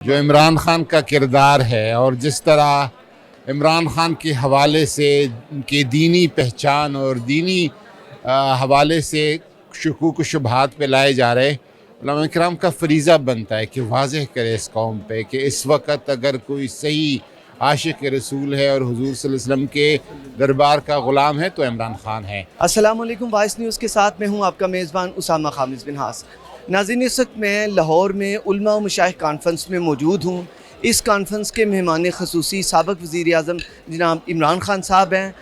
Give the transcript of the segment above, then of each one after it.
जो इमरान खान का किरदार है और जिस तरह इमरान खान के हवाले से उनकी दीनी पहचान और दीनी हवाले से शुकूक शुबहात पे लाए जा रहे, उलमा इकराम का फरीज़ा बनता है कि वाज़ेह करे इस कौम पे कि इस वक्त अगर कोई सही आशिक रसूल है और हुजूर सल्लल्लाहु अलैहि वसल्लम के दरबार का ग़ुलाम है तो इमरान खान है। अस्सलाम वालेकुम, वॉइस न्यूज़ के साथ मैं हूं आपका मेज़बान उसामा खामिस बिन हास। नाज़रीन, इस वक्त मैं लाहौर में उलमा व मशाइख कॉन्फ्रेंस में मौजूद हूं। इस कॉन्फ्रेंस के मेहमान ख़ुसूसी साबिक़ वज़ीर आज़म जनाब इमरान खान साहब हैं।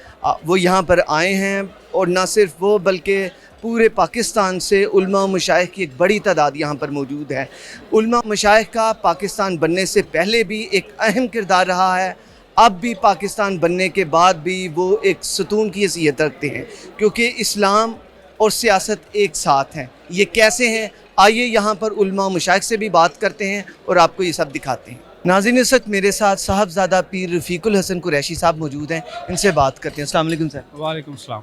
वो यहाँ पर आए हैं और न सिर्फ वो बल्कि पूरे पाकिस्तान से उलमा व मशाइख की एक बड़ी तादाद यहाँ पर मौजूद है। उलमा व मशाइख का पाकिस्तान बनने से पहले भी एक अहम किरदार रहा है, अब भी पाकिस्तान बनने के बाद भी वो एक सतून की हैसियत रखते हैं, क्योंकि इस्लाम और सियासत एक साथ हैं। ये कैसे हैं, आइए यहाँ पर उलमा व मशाइख से भी बात करते हैं और आपको ये सब दिखाते हैं। नाज़रीन, इस वक्त मेरे साथ साहबज़ादा पीर रफ़ीकुल हसन कुरैशी साहब मौजूद हैं, इनसे बात करते हैं। अस्सलाम वालेकुम सर। वालेकुम सलाम।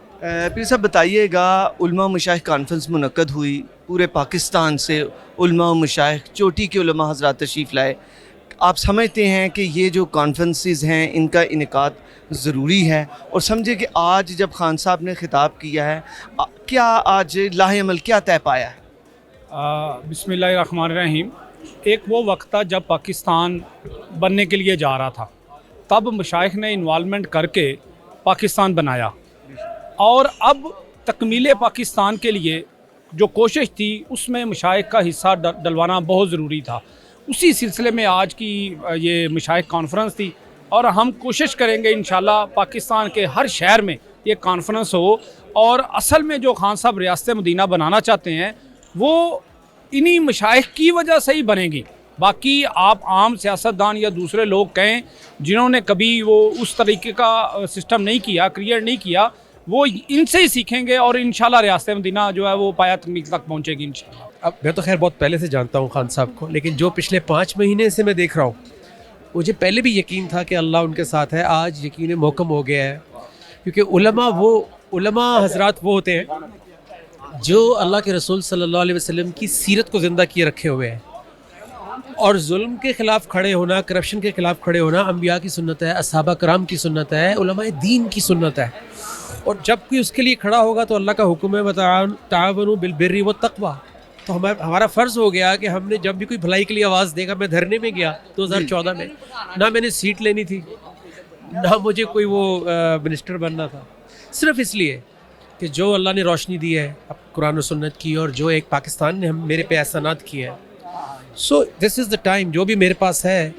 पीर साहब बताइएगा, उलमा व मशाइख कॉन्फ्रेंस मुनक्कद हुई, पूरे पाकिस्तान से उलमा व मशाइख चोटी के उलमा हज़रात तशरीफ़ लाए। आप समझते हैं कि ये जो कॉन्फ्रेंसेस हैं इनका इनेकाद ज़रूरी है, और समझे कि आज जब खान साहब ने ख़िताब किया है, क्या आज लाहे अमल क्या तय पाया है? बिस्मिल्लाहिर्रहमानिर्रहीम। एक वो वक्त था जब पाकिस्तान बनने के लिए जा रहा था, तब मशाइख ने इन्वॉल्वमेंट करके पाकिस्तान बनाया, और अब तकमील पाकिस्तान के लिए जो कोशिश थी उसमें मशाइख का हिस्सा डलवाना बहुत ज़रूरी था। उसी सिलसिले में आज की ये मशाइख कॉन्फ्रेंस थी, और हम कोशिश करेंगे इंशाल्लाह पाकिस्तान के हर शहर में ये कॉन्फ्रेंस हो। और असल में जो खान साहब रियासत मदीना बनाना चाहते हैं वो इन्हीं मशाइख की वजह से ही बनेगी। बाकी आप आम सियासतदान या दूसरे लोग कहें जिन्होंने कभी वो उस तरीके का सिस्टम नहीं किया, क्रिएट नहीं किया, वो इनसे ही सीखेंगे और इंशाल्लाह रियासत मदीना जो है वो पाया तकमील तक पहुँचेगी इंशाल्लाह। अब मैं तो खैर बहुत पहले से जानता हूँ खान साहब को, लेकिन जो पिछले 5 महीने से मैं देख रहा हूँ, मुझे पहले भी यकीन था कि अल्लाह उनके साथ है। आज यकीन मोहकम हो गया है, क्योंकि उलमा हजरात वो होते हैं जो अल्लाह के रसूल सल्लल्लाहु अलैहि वसल्लम की सीरत को ज़िंदा किए रखे हुए हैं, और जुल्म के ख़िलाफ़ खड़े होना, करप्शन के ख़िलाफ़ खड़े होना अम्बिया की सुन्नत है, असहाबा कराम की सुन्नत है, उलमाए दीन की सुन्नत है। और जब कोई उसके लिए खड़ा होगा तो अल्लाह का हुक्म है तावनु बिल बिर्रि व तक़वा। तो हमारा फ़र्ज़ हो गया कि हमने जब भी कोई भलाई के लिए आवाज़ देगा, मैं धरने में गया 2014 में, ना मैंने सीट लेनी थी, ना मुझे कोई वो मिनिस्टर बनना था, सिर्फ़ इसलिए कि जो अल्लाह ने रोशनी दी है अब कुरान और सुन्नत की, और जो एक पाकिस्तान ने मेरे पे एहसानात किए हैं, so this is the time. जो भी मेरे पास है,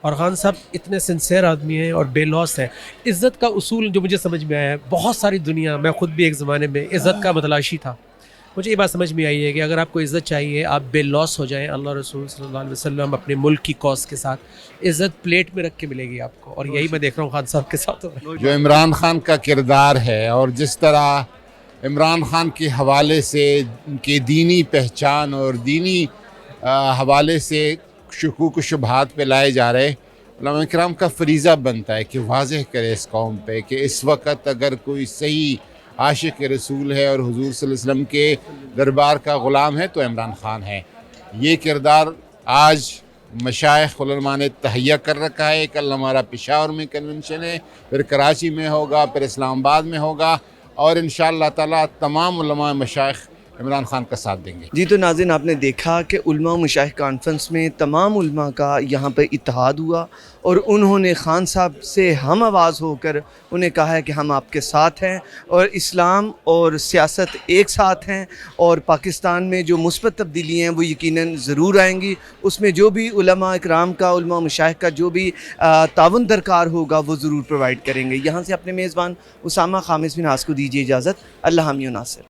और खान साहब इतने सिंसियर आदमी हैं और बेलौस हैं। इज़्ज़त का उसूल जो मुझे समझ में आया है, बहुत सारी दुनिया, मैं ख़ुद भी एक ज़माने में इज़्ज़त का मतलाशी था, मुझे ये बात समझ में आई है कि अगर आपको इज़्ज़त चाहिए, आप बेलौस हो जाएं अल्लाह रसूल सल्लल्लाहु अलैहि वसल्लम अपने मुल्क की कौस के साथ, इज़्ज़त प्लेट में रख के मिलेगी आपको। और यही मैं देख रहा हूँ खान साहब के साथ। जो इमरान खान का किरदार है और जिस तरह इमरान खान के हवाले से उनकी दीनी पहचान और दीनी हवाले से शुकूक शुबहात पे लाए जा रहे, उलमा इकराम का फरीज़ा बनता है कि वाज़ेह करे इस कौम पे कि इस वक्त अगर कोई सही आशिक रसूल है और हुजूर सल्लल्लाहु अलैहि वसल्लम के दरबार का ग़ुलाम है तो इमरान खान है। ये किरदार आज मशाइख उलमा ने तहैया कर रखा है। कल हमारा पेशावर में कन्वेंशन है, फिर कराची में होगा, फिर इस्लामाबाद में होगा, और इंशाअल्लाह ताला तमाम उलमा मशाइख इमरान खान का साथ देंगे। जी, तो नाज़रीन, आपने देखा कि उलमा व मशाइख कॉन्फ्रेंस में तमाम उलमा का यहाँ पर इत्तेहाद हुआ, और उन्होंने खान साहब से हम आवाज़ होकर उन्हें कहा है कि हम आपके साथ हैं, और इस्लाम और सियासत एक साथ हैं, और पाकिस्तान में जो मुस्बत तब्दीलियाँ हैं वो यकीनन ज़रूर आएंगी। उसमें जो भी उलमा इकराम का, उलमा व मशाइख का जो भी ताउन दरकार होगा वो ज़रूर प्रोवाइड करेंगे। यहाँ से अपने मेज़बान उसामा खामिस बिन हास को दीजिए इजाज़त। अल्लाह हामी नासिर।